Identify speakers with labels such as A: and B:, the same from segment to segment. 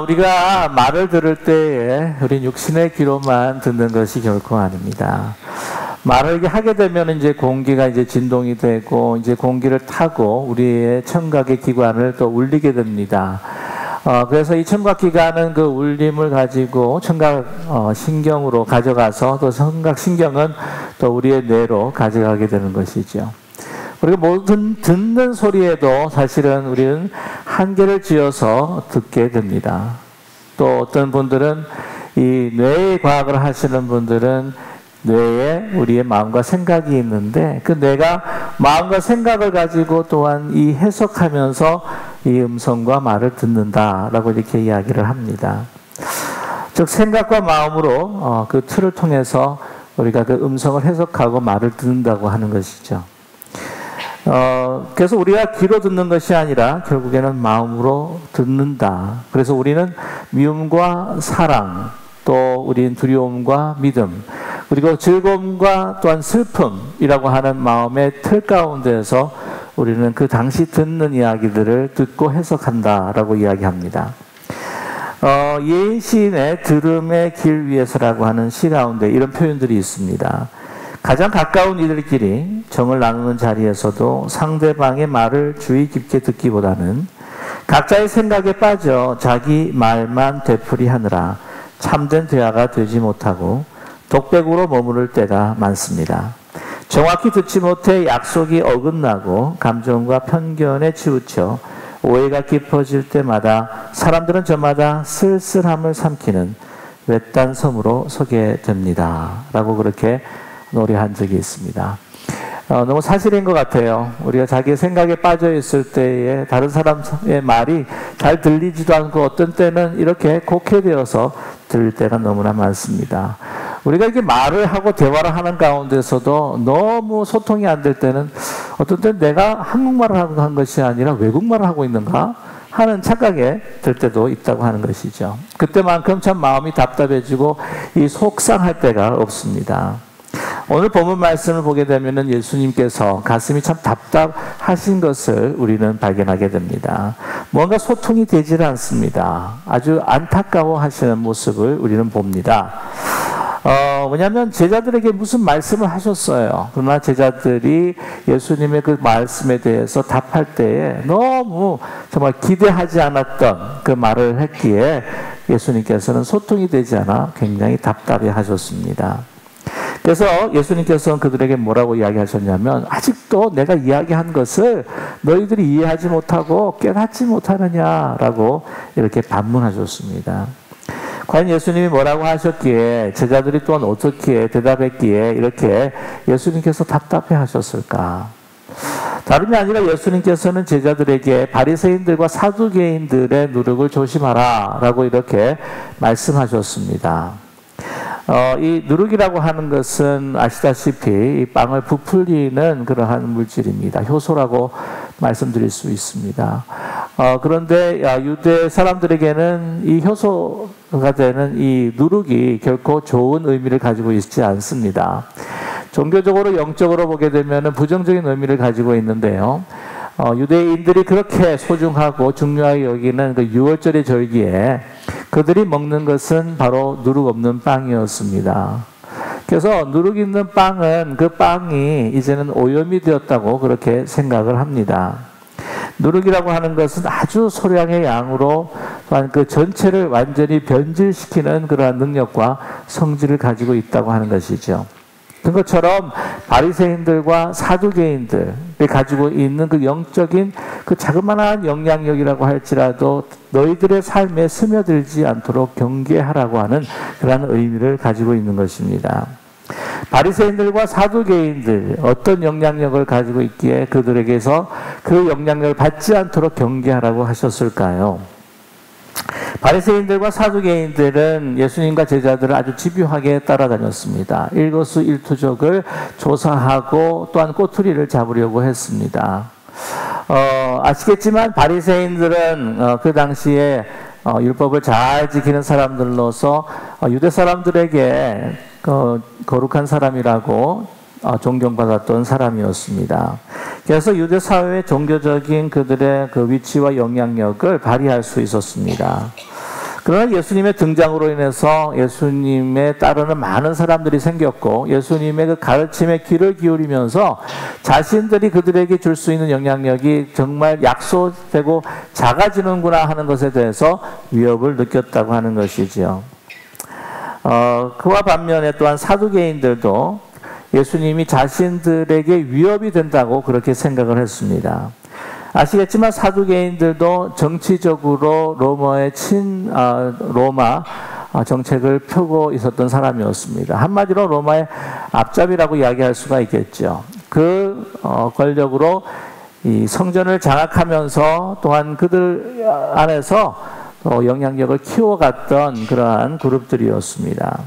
A: 우리가 말을 들을 때에 우리 육신의 귀로만 듣는 것이 결코 아닙니다. 말을 이렇게 하게 되면 이제 공기가 이제 진동이 되고 이제 공기를 타고 우리의 청각의 기관을 또 울리게 됩니다. 그래서 이 청각기관은 그 울림을 가지고 청각 신경으로 가져가서 또 청각 신경은 또 우리의 뇌로 가져가게 되는 것이죠. 그리고 모든 듣는 소리에도 사실은 우리는 한계를 지어서 듣게 됩니다. 또 어떤 분들은 이 뇌의 과학을 하시는 분들은 뇌에 우리의 마음과 생각이 있는데 그 뇌가 마음과 생각을 가지고 또한 이 해석하면서 이 음성과 말을 듣는다라고 이렇게 이야기를 합니다. 즉 생각과 마음으로 그 틀을 통해서 우리가 그 음성을 해석하고 말을 듣는다고 하는 것이죠. 그래서 우리가 귀로 듣는 것이 아니라 결국에는 마음으로 듣는다. 그래서 우리는 미움과 사랑, 또 우리는 두려움과 믿음, 그리고 즐거움과 또한 슬픔이라고 하는 마음의 틀 가운데에서 우리는 그 당시 듣는 이야기들을 듣고 해석한다라고 이야기합니다. 예시인의 들음의 길 위에서라고 하는 시 가운데 이런 표현들이 있습니다. 가장 가까운 이들끼리 정을 나누는 자리에서도 상대방의 말을 주의 깊게 듣기보다는 각자의 생각에 빠져 자기 말만 되풀이하느라 참된 대화가 되지 못하고 독백으로 머무를 때가 많습니다. 정확히 듣지 못해 약속이 어긋나고 감정과 편견에 치우쳐 오해가 깊어질 때마다 사람들은 저마다 쓸쓸함을 삼키는 외딴 섬으로 서게 됩니다. 라고 그렇게 노래한 적이 있습니다. 너무 사실인 것 같아요. 우리가 자기의 생각에 빠져 있을 때에 다른 사람의 말이 잘 들리지도 않고 어떤 때는 이렇게 곡해되어서 들릴 때가 너무나 많습니다. 우리가 이렇게 말을 하고 대화를 하는 가운데서도 너무 소통이 안 될 때는 어떤 때는 내가 한국말을 한 것이 아니라 외국말을 하고 있는가 하는 착각에 들 때도 있다고 하는 것이죠. 그때만큼 참 마음이 답답해지고 이 속상할 때가 없습니다. 오늘 본문 말씀을 보게 되면 예수님께서 가슴이 참 답답하신 것을 우리는 발견하게 됩니다. 뭔가 소통이 되질 않습니다. 아주 안타까워 하시는 모습을 우리는 봅니다. 왜냐하면 제자들에게 무슨 말씀을 하셨어요. 그러나 제자들이 예수님의 그 말씀에 대해서 답할 때에 너무 정말 기대하지 않았던 그 말을 했기에 예수님께서는 소통이 되지 않아 굉장히 답답해 하셨습니다. 그래서 예수님께서는 그들에게 뭐라고 이야기하셨냐면 아직도 내가 이야기한 것을 너희들이 이해하지 못하고 깨닫지 못하느냐라고 이렇게 반문하셨습니다. 과연 예수님이 뭐라고 하셨기에 제자들이 또한 어떻게 대답했기에 이렇게 예수님께서 답답해 하셨을까? 다름이 아니라 예수님께서는 제자들에게 바리새인들과 사두개인들의 누룩을 조심하라 라고 이렇게 말씀하셨습니다. 이 누룩이라고 하는 것은 아시다시피 이 빵을 부풀리는 그러한 물질입니다. 효소라고 말씀드릴 수 있습니다. 그런데 유대 사람들에게는 이 효소가 되는 이 누룩이 결코 좋은 의미를 가지고 있지 않습니다. 종교적으로 영적으로 보게 되면 부정적인 의미를 가지고 있는데요. 유대인들이 그렇게 소중하고 중요하게 여기는 그 유월절의 절기에 그들이 먹는 것은 바로 누룩 없는 빵이었습니다. 그래서 누룩 있는 빵은 그 빵이 이제는 오염이 되었다고 그렇게 생각을 합니다. 누룩이라고 하는 것은 아주 소량의 양으로 또한 그 전체를 완전히 변질시키는 그러한 능력과 성질을 가지고 있다고 하는 것이죠. 그것처럼 바리새인들과 사두개인들이 가지고 있는 그 영적인 그 자그마한 영향력이라고 할지라도 너희들의 삶에 스며들지 않도록 경계하라고 하는 그러한 의미를 가지고 있는 것입니다. 바리새인들과 사두개인들 어떤 영향력을 가지고 있기에 그들에게서 그 영향력을 받지 않도록 경계하라고 하셨을까요? 바리새인들과 사두개인들은 예수님과 제자들을 아주 집요하게 따라다녔습니다. 일거수일투족을 조사하고 또한 꼬투리를 잡으려고 했습니다. 아시겠지만 바리새인들은 그 당시에 율법을 잘 지키는 사람들로서 유대 사람들에게 거룩한 사람이라고 존경받았던 사람이었습니다. 그래서 유대 사회의 종교적인 그들의 그 위치와 영향력을 발휘할 수 있었습니다. 그러나 예수님의 등장으로 인해서 예수님에 따르는 많은 사람들이 생겼고, 예수님의 그 가르침에 귀를 기울이면서 자신들이 그들에게 줄 수 있는 영향력이 정말 약소되고 작아지는구나 하는 것에 대해서 위협을 느꼈다고 하는 것이지요. 그와 반면에 또한 사두개인들도 예수님이 자신들에게 위협이 된다고 그렇게 생각을 했습니다. 아시겠지만 사두개인들도 정치적으로 로마의 로마 정책을 펴고 있었던 사람이었습니다. 한마디로 로마의 앞잡이라고 이야기할 수가 있겠죠. 그 권력으로 이 성전을 장악하면서 또한 그들 안에서 영향력을 키워갔던 그러한 그룹들이었습니다.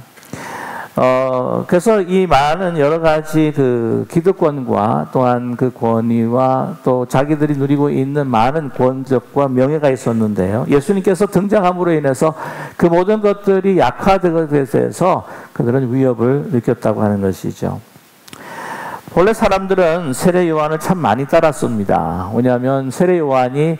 A: 그래서 이 많은 여러 가지 그 기득권과 또한 그 권위와 또 자기들이 누리고 있는 많은 권력과 명예가 있었는데요. 예수님께서 등장함으로 인해서 그 모든 것들이 약화되게 돼서 그들은 위협을 느꼈다고 하는 것이죠. 본래 사람들은 세례 요한을 참 많이 따랐습니다. 왜냐하면 세례 요한이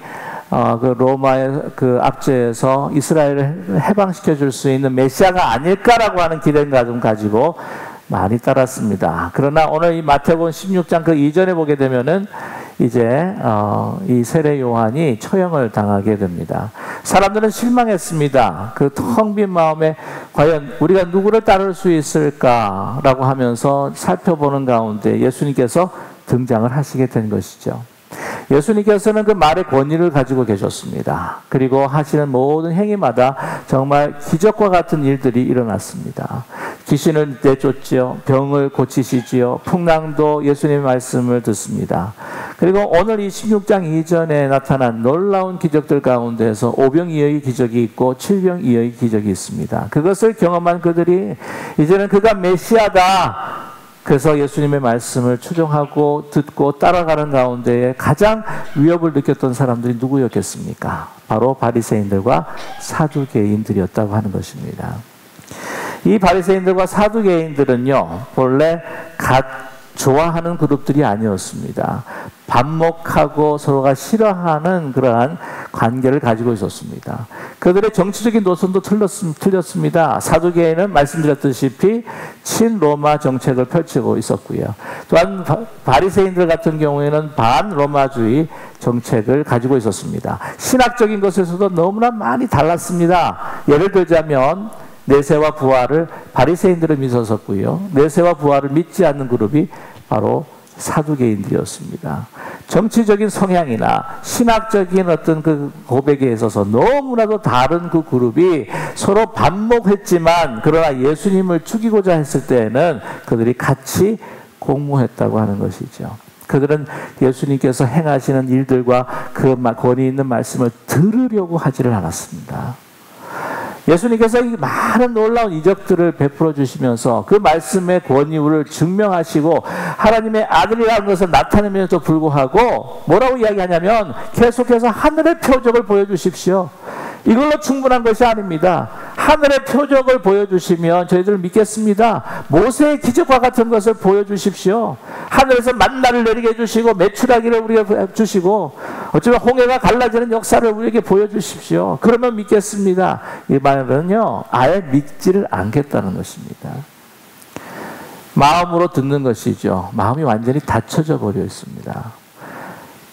A: 그 로마의 그 압제에서 이스라엘을 해방시켜 줄 수 있는 메시아가 아닐까라고 하는 기대가 좀 가지고 많이 따랐습니다. 그러나 오늘 이 마태복음 16장 그 이전에 보게 되면은 이제 이 세례 요한이 처형을 당하게 됩니다. 사람들은 실망했습니다. 그 텅 빈 마음에 과연 우리가 누구를 따를 수 있을까라고 하면서 살펴보는 가운데 예수님께서 등장을 하시게 된 것이죠. 예수님께서는 그 말의 권위를 가지고 계셨습니다. 그리고 하시는 모든 행위마다 정말 기적과 같은 일들이 일어났습니다. 귀신을 내쫓지요, 병을 고치시지요, 풍랑도 예수님의 말씀을 듣습니다. 그리고 오늘 이 16장 이전에 나타난 놀라운 기적들 가운데에서 5병이어의 기적이 있고 7병이어의 기적이 있습니다. 그것을 경험한 그들이 이제는 그가 메시아다, 그래서 예수님의 말씀을 추종하고 듣고 따라가는 가운데에 가장 위협을 느꼈던 사람들이 누구였겠습니까? 바로 바리새인들과 사두개인들이었다고 하는 것입니다. 이 바리새인들과 사두개인들은요, 본래 좋아하는 그룹들이 아니었습니다. 반목하고 서로가 싫어하는 그러한 관계를 가지고 있었습니다. 그들의 정치적인 노선도 틀렸습니다. 사두개인은 말씀드렸다시피 친로마 정책을 펼치고 있었고요. 또한 바리새인들 같은 경우에는 반로마주의 정책을 가지고 있었습니다. 신학적인 것에서도 너무나 많이 달랐습니다. 예를 들자면 내세와 부활을 바리새인들은 믿었었고요. 내세와 부활을 믿지 않는 그룹이 바로 사두개인들이었습니다. 정치적인 성향이나 신학적인 어떤 그 고백에 있어서 너무나도 다른 그 그룹이 서로 반목했지만 그러나 예수님을 죽이고자 했을 때에는 그들이 같이 공모했다고 하는 것이죠. 그들은 예수님께서 행하시는 일들과 그 권위 있는 말씀을 들으려고 하지를 않았습니다. 예수님께서 이 많은 놀라운 이적들을 베풀어 주시면서 그 말씀의 권위를 증명하시고 하나님의 아들이라는 것을 나타내면서 불구하고 뭐라고 이야기하냐면 계속해서 하늘의 표적을 보여주십시오. 이걸로 충분한 것이 아닙니다. 하늘의 표적을 보여주시면 저희들 믿겠습니다. 모세의 기적과 같은 것을 보여주십시오. 하늘에서 만나를 내리게 해주시고 메추라기를 우리에게 주시고 어쩌면 홍해가 갈라지는 역사를 우리에게 보여주십시오. 그러면 믿겠습니다. 이 말은요, 아예 믿지를 않겠다는 것입니다. 마음으로 듣는 것이죠. 마음이 완전히 닫혀져 버려 있습니다.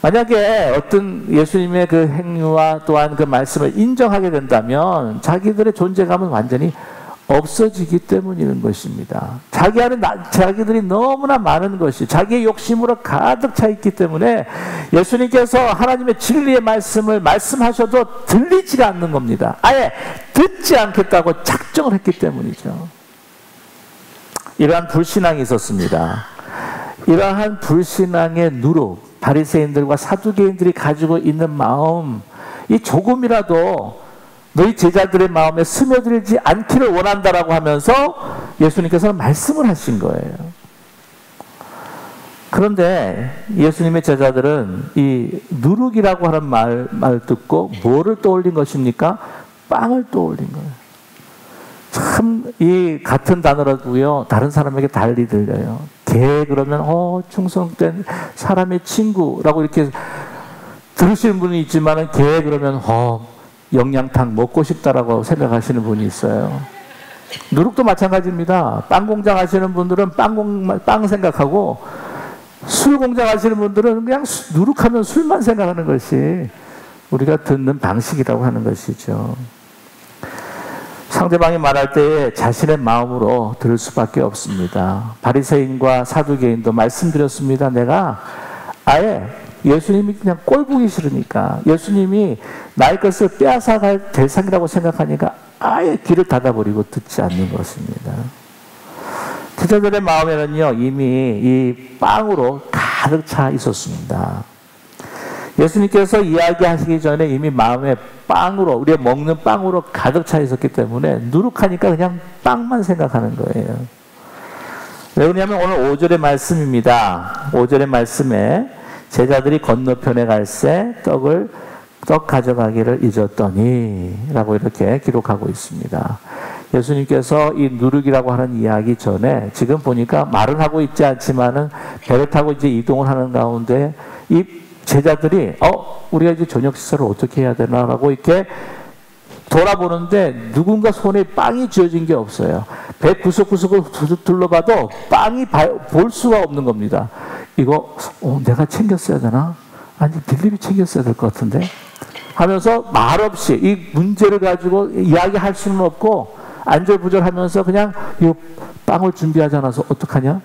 A: 만약에 어떤 예수님의 그 행위와 또한 그 말씀을 인정하게 된다면 자기들의 존재감은 완전히 없어지기 때문인 것입니다. 자기 안에 자기들이 너무나 많은 것이 자기의 욕심으로 가득 차 있기 때문에 예수님께서 하나님의 진리의 말씀을 말씀하셔도 들리지가 않는 겁니다. 아예 듣지 않겠다고 작정을 했기 때문이죠. 이러한 불신앙이 있었습니다. 이러한 불신앙의 누룩, 바리새인들과 사두개인들이 가지고 있는 마음, 이 조금이라도 너희 제자들의 마음에 스며들지 않기를 원한다라고 하면서 예수님께서는 말씀을 하신 거예요. 그런데 예수님의 제자들은 이 누룩이라고 하는 말 듣고 뭐를 떠올린 것입니까? 빵을 떠올린 거예요. 참 이 같은 단어라도요 다른 사람에게 달리 들려요. 개 그러면 충성된 사람의 친구라고 이렇게 들으시는 분이 있지만은 개 그러면 영양탕 먹고 싶다라고 생각하시는 분이 있어요. 누룩도 마찬가지입니다. 빵 공장 하시는 분들은 빵 생각하고, 술 공장 하시는 분들은 그냥 누룩하면 술만 생각하는 것이 우리가 듣는 방식이라고 하는 것이죠. 상대방이 말할 때에 자신의 마음으로 들을 수밖에 없습니다. 바리새인과 사두개인도 말씀드렸습니다. 내가 아예 예수님이 그냥 꼴 보기 싫으니까, 예수님이 나의 것을 빼앗아갈 대상이라고 생각하니까 아예 귀를 닫아버리고 듣지 않는 것입니다. 제자들의 마음에는요, 이미 이 빵으로 가득 차 있었습니다. 예수님께서 이야기하시기 전에 이미 마음에 빵으로, 우리가 먹는 빵으로 가득 차 있었기 때문에 누룩하니까 그냥 빵만 생각하는 거예요. 왜 그러냐면 오늘 5절의 말씀입니다. 5절의 말씀에 제자들이 건너편에 갈새 떡 가져가기를 잊었더니 라고 이렇게 기록하고 있습니다. 예수님께서 이 누룩이라고 하는 이야기 전에 지금 보니까 말은 하고 있지 않지만은 배를 타고 이제 이동을 하는 가운데 이 제자들이 우리가 이제 저녁 식사를 어떻게 해야 되나라고 이렇게 돌아보는데 누군가 손에 빵이 쥐어진 게 없어요. 배 구석구석을 둘러봐도 빵이 볼 수가 없는 겁니다. 이거 내가 챙겼어야 되나? 아니 빌립이 챙겼어야 될 것 같은데 하면서 말없이 이 문제를 가지고 이야기할 수는 없고 안절부절하면서 그냥 이 빵을 준비하지 않아서 어떡하냐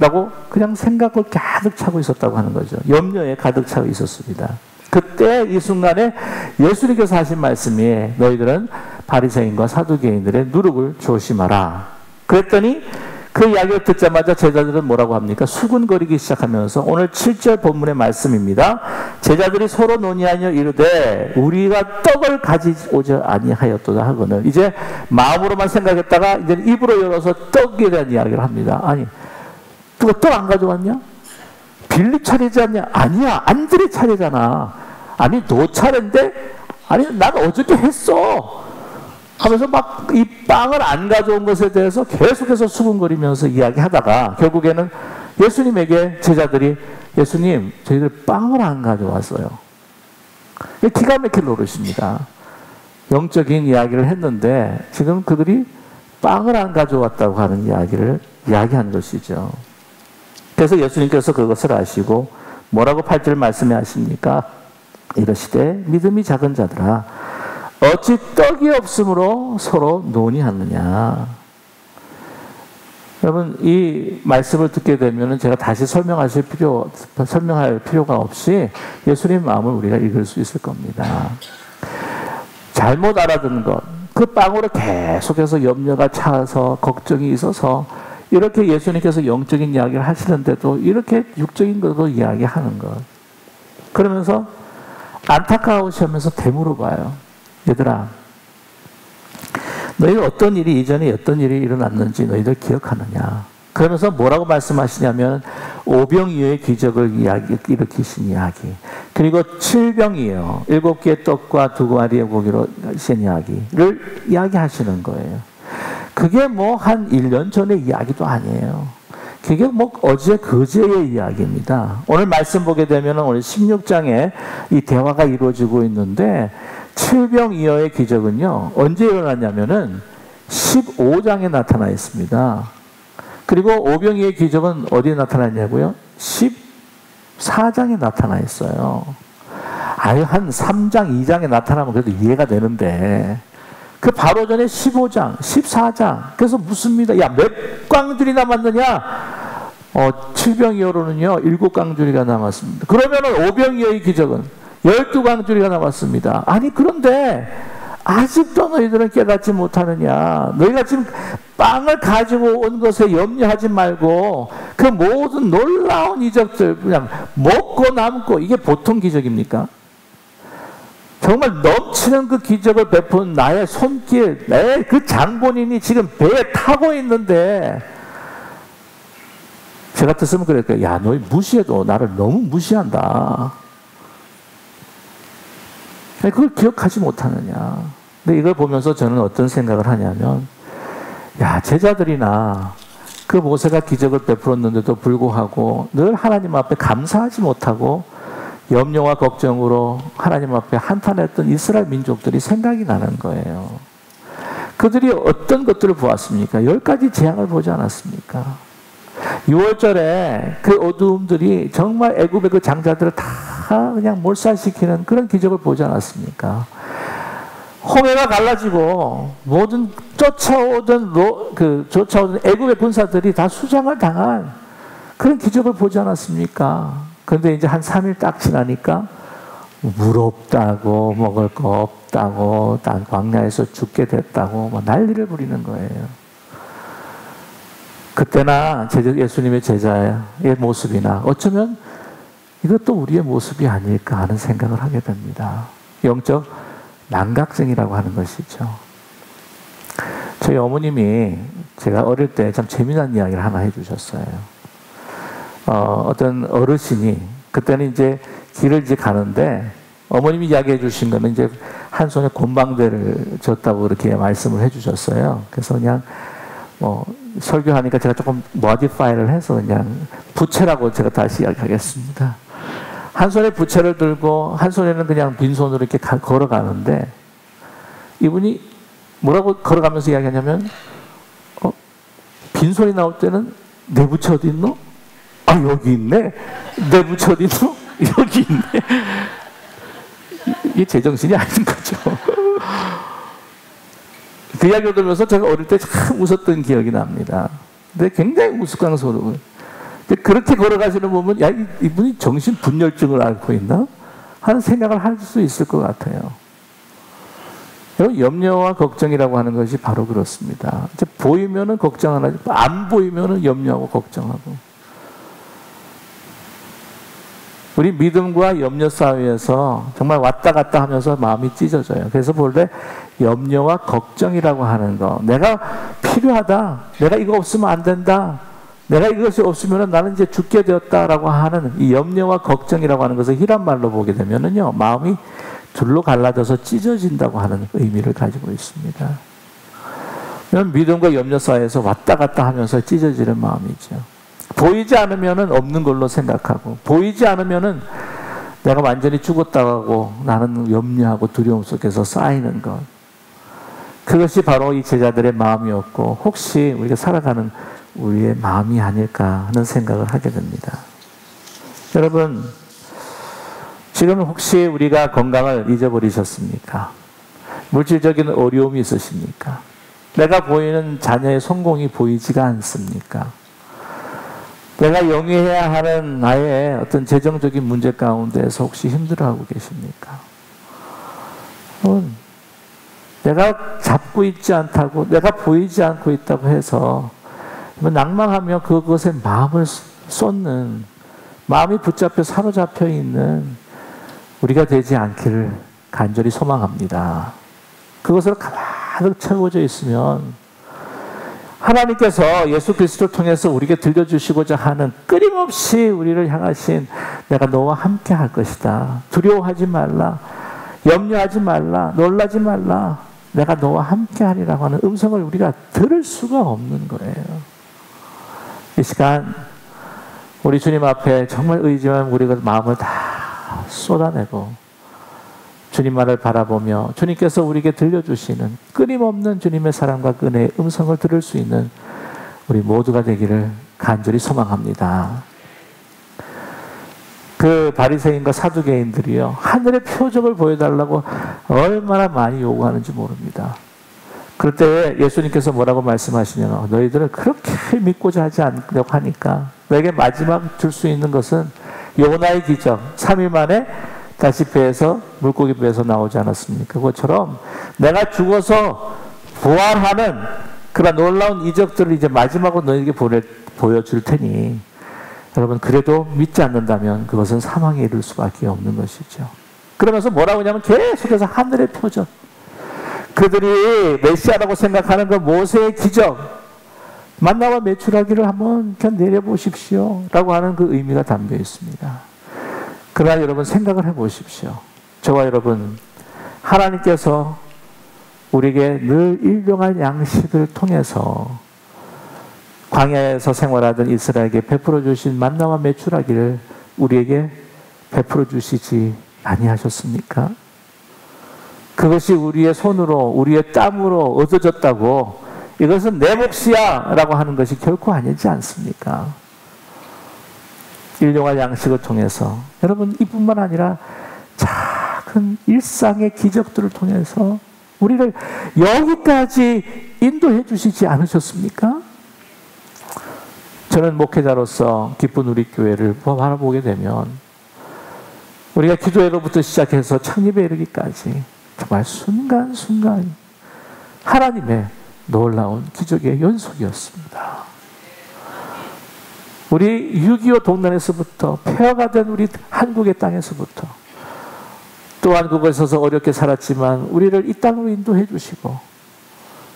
A: 라고 그냥 생각을 가득 차고 있었다고 하는 거죠. 염려에 가득 차고 있었습니다. 그때 이 순간에 예수님께서 하신 말씀이 너희들은 바리새인과 사두개인들의 누룩을 조심하라. 그랬더니 그 이야기를 듣자마자 제자들은 뭐라고 합니까? 수군거리기 시작하면서 오늘 7절 본문의 말씀입니다. 제자들이 서로 논의하여 이르되 우리가 떡을 가지오지 아니하였도다 하거늘. 이제 마음으로만 생각했다가 이제 입으로 열어서 떡에 대한 이야기를 합니다. 아니 누가 떡 안 가져왔냐? 빌립 차례지 않냐? 아니야, 안드레 차례잖아. 아니 너 차례인데? 아니 난 어저께 했어 하면서 막 이 빵을 안 가져온 것에 대해서 계속해서 수군거리면서 이야기하다가 결국에는 예수님에게 제자들이 예수님 저희들 빵을 안 가져왔어요. 기가 막힐 노릇입니다. 영적인 이야기를 했는데 지금 그들이 빵을 안 가져왔다고 하는 이야기를 이야기한 것이죠. 그래서 예수님께서 그것을 아시고 뭐라고 8절 말씀해 하십니까? 이러시되 믿음이 작은 자들아 어찌 떡이 없으므로 서로 논의하느냐. 여러분 이 말씀을 듣게 되면 제가 다시 설명할 필요가 없이 예수님의 마음을 우리가 읽을 수 있을 겁니다. 잘못 알아듣는 것, 그 빵으로 계속해서 염려가 차서 걱정이 있어서 이렇게 예수님께서 영적인 이야기를 하시는데도 이렇게 육적인 것도 이야기하는 것. 그러면서 안타까우시면서 되물어봐요. 얘들아, 너희들 어떤 일이 이전에 어떤 일이 일어났는지 너희들 기억하느냐. 그러면서 뭐라고 말씀하시냐면 오병이어의 기적을 일으키신 이야기, 그리고 7병이어 7개의 떡과 2마리의 고기로 하신 이야기를 이야기하시는 거예요. 그게 뭐 한 1년 전의 이야기도 아니에요. 그게 뭐 어제 그제의 이야기입니다. 오늘 말씀 보게 되면 오늘 16장에 이 대화가 이루어지고 있는데 7병이어의 기적은요 언제 일어났냐면은 15장에 나타나 있습니다. 그리고 오병이어의 기적은 어디에 나타났냐고요? 14장에 나타나 있어요. 아유 한 3장 2장에 나타나면 그래도 이해가 되는데 그 바로 전에 15장 14장 그래서 묻습니다. 야 몇 광줄이 남았느냐? 7병이어로는요 7광줄이가 남았습니다. 그러면은 오병이어의 기적은 12광줄이가 남았습니다. 아니 그런데 아직도 너희들은 깨닫지 못하느냐. 너희가 지금 빵을 가지고 온 것에 염려하지 말고 그 모든 놀라운 이적들 그냥 먹고 남고 이게 보통 기적입니까? 정말 넘치는 그 기적을 베푼 나의 손길, 내 그 장본인이 지금 배에 타고 있는데 제 같았으면 그럴 거예요. 야 너희 무시해도 나를 너무 무시한다. 그걸 기억하지 못하느냐. 근데 이걸 보면서 저는 어떤 생각을 하냐면 야 제자들이나 그 모세가 기적을 베풀었는데도 불구하고 늘 하나님 앞에 감사하지 못하고 염려와 걱정으로 하나님 앞에 한탄했던 이스라엘 민족들이 생각이 나는 거예요. 그들이 어떤 것들을 보았습니까? 10가지 재앙을 보지 않았습니까? 6월절에 그 어두움들이 정말 애굽의 그 장자들을 다 그냥 몰살시키는 그런 기적을 보지 않았습니까? 홍해가 갈라지고 모든 쫓아오던 애굽의 군사들이 다 수장을 당한 그런 기적을 보지 않았습니까? 그런데 이제 한 3일 딱 지나니까 물 없다고, 먹을 거 없다고, 난 광야에서 죽게 됐다고 뭐 난리를 부리는 거예요. 그때나 예수님의 제자의 모습이나 어쩌면 이것도 우리의 모습이 아닐까 하는 생각을 하게 됩니다. 영적 난각증이라고 하는 것이죠. 저희 어머님이 제가 어릴 때 참 재미난 이야기를 하나 해주셨어요. 어떤 어르신이 그때는 이제 길을 이제 가는데 어머님이 이야기해 주신 거는 이제 한 손에 곰방대를 줬다고 그렇게 말씀을 해주셨어요. 그래서 그냥 뭐 설교하니까 제가 조금 모디파이를 해서 그냥 부채라고 제가 다시 이야기하겠습니다. 한 손에 부채를 들고 한 손에는 그냥 빈손으로 이렇게 걸어가는데 이분이 뭐라고 걸어가면서 이야기하냐면 빈손이 나올 때는 내 부채 어디 있노? 아 여기 있네. 내 부채 어디 있노? 여기 있네. 이게 제정신이 아닌 거죠. 그 이야기를 들으면서 제가 어릴 때 참 웃었던 기억이 납니다. 근데 굉장히 우스꽝스러워요. 그렇게 걸어가시는 보면 야 이분이 정신 분열증을 앓고 있나? 하는 생각을 할 수 있을 것 같아요. 염려와 걱정이라고 하는 것이 바로 그렇습니다. 이제 보이면은 걱정 안 하지, 안 보이면은 염려하고 걱정하고. 우리 믿음과 염려 사이에서 정말 왔다 갔다 하면서 마음이 찢어져요. 그래서 본래 염려와 걱정이라고 하는 거, 내가 필요하다, 내가 이거 없으면 안 된다, 내가 이것이 없으면 나는 이제 죽게 되었다라고 하는 이 염려와 걱정이라고 하는 것을 히람 말로 보게 되면은요, 마음이 둘로 갈라져서 찢어진다고 하는 의미를 가지고 있습니다. 믿음과 염려 사이에서 왔다 갔다 하면서 찢어지는 마음이죠. 보이지 않으면은 없는 걸로 생각하고, 보이지 않으면은 내가 완전히 죽었다고 나는 염려하고 두려움 속에서 쌓이는 것. 그것이 바로 이 제자들의 마음이었고, 혹시 우리가 살아가는 우리의 마음이 아닐까 하는 생각을 하게 됩니다. 여러분, 지금 혹시 우리가 건강을 잊어버리셨습니까? 물질적인 어려움이 있으십니까? 내가 보이는 자녀의 성공이 보이지가 않습니까? 내가 영위해야 하는 나의 어떤 재정적인 문제 가운데서 혹시 힘들어하고 계십니까? 내가 잡고 있지 않다고, 내가 보이지 않고 있다고 해서 낭망하며 그것에 마음을 쏟는, 마음이 붙잡혀 사로잡혀 있는 우리가 되지 않기를 간절히 소망합니다. 그것으로 가득 채워져 있으면 하나님께서 예수 그리스도를 통해서 우리에게 들려주시고자 하는 끊임없이 우리를 향하신 내가 너와 함께 할 것이다. 두려워하지 말라. 염려하지 말라. 놀라지 말라. 내가 너와 함께 하리라고 하는 음성을 우리가 들을 수가 없는 거예요. 이 시간 우리 주님 앞에 정말 의지한 우리가 마음을 다 쏟아내고 주님만을 바라보며 주님께서 우리에게 들려주시는 끊임없는 주님의 사랑과 은혜의 음성을 들을 수 있는 우리 모두가 되기를 간절히 소망합니다. 그 바리새인과 사두개인들이요, 하늘의 표적을 보여달라고 얼마나 많이 요구하는지 모릅니다. 그럴 때 예수님께서 뭐라고 말씀하시냐면, 너희들은 그렇게 믿고자 하지 않으려고 하니까 너에게 마지막 줄 수 있는 것은 요나의 기적, 3일 만에 다시 배에서, 물고기 배에서 나오지 않았습니까? 그것처럼 내가 죽어서 부활하는 그런 놀라운 이적들을 이제 마지막으로 너에게 보여줄 테니, 여러분 그래도 믿지 않는다면 그것은 사망에 이를 수밖에 없는 것이죠. 그러면서 뭐라고 하냐면 계속해서 하늘의 표적, 그들이 메시아라고 생각하는 그 모세의 기적, 만나와 메추라기를 한번 그냥 내려보십시오 라고 하는 그 의미가 담겨 있습니다. 그러나 여러분 생각을 해보십시오. 저와 여러분, 하나님께서 우리에게 늘 일용할 양식을 통해서 광야에서 생활하던 이스라엘에게 베풀어 주신 만나와 메추라기를 우리에게 베풀어 주시지 아니하셨습니까? 그것이 우리의 손으로 우리의 땀으로 얻어졌다고 이것은 내 몫이야 라고 하는 것이 결코 아니지 않습니까? 일용할 양식을 통해서 여러분 이뿐만 아니라 작은 일상의 기적들을 통해서 우리를 여기까지 인도해 주시지 않으셨습니까? 저는 목회자로서 기쁜 우리 교회를 바라보게 되면 우리가 기도회로부터 시작해서 창립에 이르기까지 정말 순간순간 하나님의 놀라운 기적의 연속이었습니다. 우리 6.25 동란에서부터 폐허가 된 우리 한국의 땅에서부터 또한 그곳에 있어서 어렵게 살았지만 우리를 이 땅으로 인도해 주시고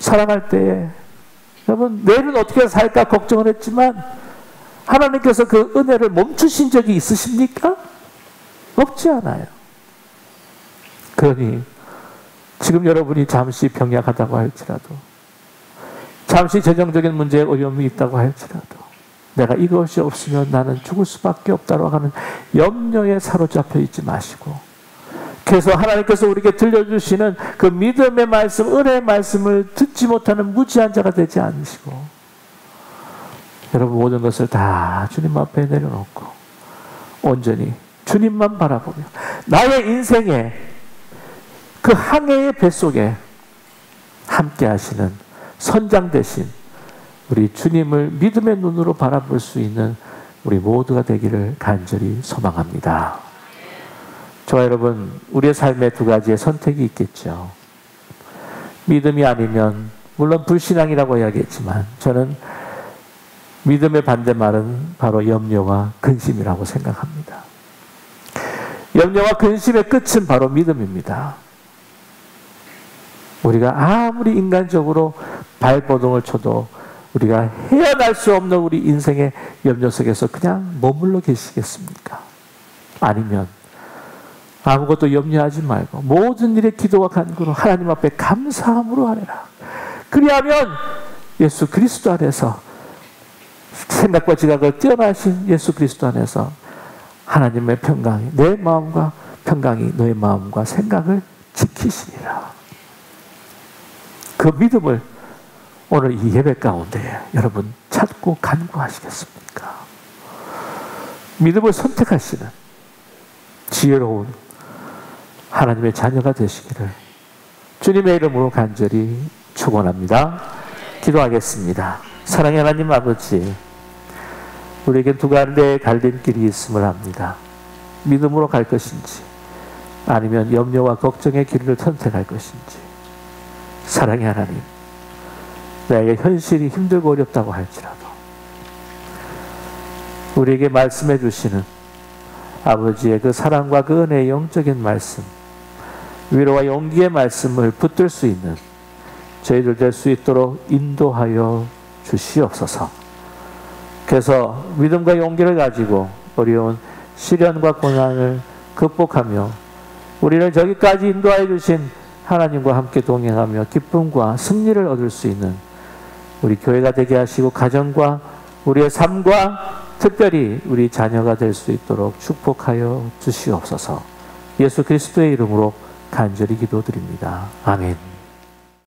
A: 살아갈 때에 여러분 내일은 어떻게 살까 걱정을 했지만 하나님께서 그 은혜를 멈추신 적이 있으십니까? 없지 않아요. 그러니 지금 여러분이 잠시 병약하다고 할지라도 잠시 재정적인 문제에 어려움이 있다고 할지라도 내가 이것이 없으면 나는 죽을 수밖에 없다고 하는 염려에 사로잡혀 있지 마시고 그래서 하나님께서 우리에게 들려주시는 그 믿음의 말씀, 은혜의 말씀을 듣지 못하는 무지한 자가 되지 않으시고 여러분 모든 것을 다 주님 앞에 내려놓고 온전히 주님만 바라보며 나의 인생에 그 항해의 뱃속에 함께 하시는 선장 되신 우리 주님을 믿음의 눈으로 바라볼 수 있는 우리 모두가 되기를 간절히 소망합니다. 저와 여러분, 우리의 삶에 두 가지의 선택이 있겠죠. 믿음이 아니면 물론 불신앙이라고 해야겠지만 저는 믿음의 반대말은 바로 염려와 근심이라고 생각합니다. 염려와 근심의 끝은 바로 믿음입니다. 우리가 아무리 인간적으로 발버둥을 쳐도 우리가 헤어날 수 없는 우리 인생의 염려 속에서 그냥 머물러 계시겠습니까? 아니면 아무것도 염려하지 말고 모든 일에 기도와 간구로 하나님 앞에 감사함으로 하라. 그리하면 예수 그리스도 안에서 생각과 지각을 뛰어나신 예수 그리스도 안에서 하나님의 평강이 내 마음과 평강이 너의 마음과 생각을 지키시리라. 그 믿음을 오늘 이 예배 가운데 여러분 찾고 간구하시겠습니까? 믿음을 선택하시는 지혜로운 하나님의 자녀가 되시기를 주님의 이름으로 간절히 축원합니다. 기도하겠습니다. 사랑의 하나님 아버지, 우리에게 두 가지의 갈림길이 있음을 압니다. 믿음으로 갈 것인지 아니면 염려와 걱정의 길을 선택할 것인지. 사랑의 하나님, 나에게 현실이 힘들고 어렵다고 할지라도 우리에게 말씀해 주시는 아버지의 그 사랑과 그 은혜의 영적인 말씀, 위로와 용기의 말씀을 붙들 수 있는 저희들 될 수 있도록 인도하여 주시옵소서. 그래서 믿음과 용기를 가지고 어려운 시련과 고난을 극복하며 우리를 저기까지 인도하여 주신 하나님과 함께 동행하며 기쁨과 승리를 얻을 수 있는 우리 교회가 되게 하시고 가정과 우리의 삶과 특별히 우리 자녀가 될 수 있도록 축복하여 주시옵소서. 예수 그리스도의 이름으로 간절히 기도드립니다. 아멘.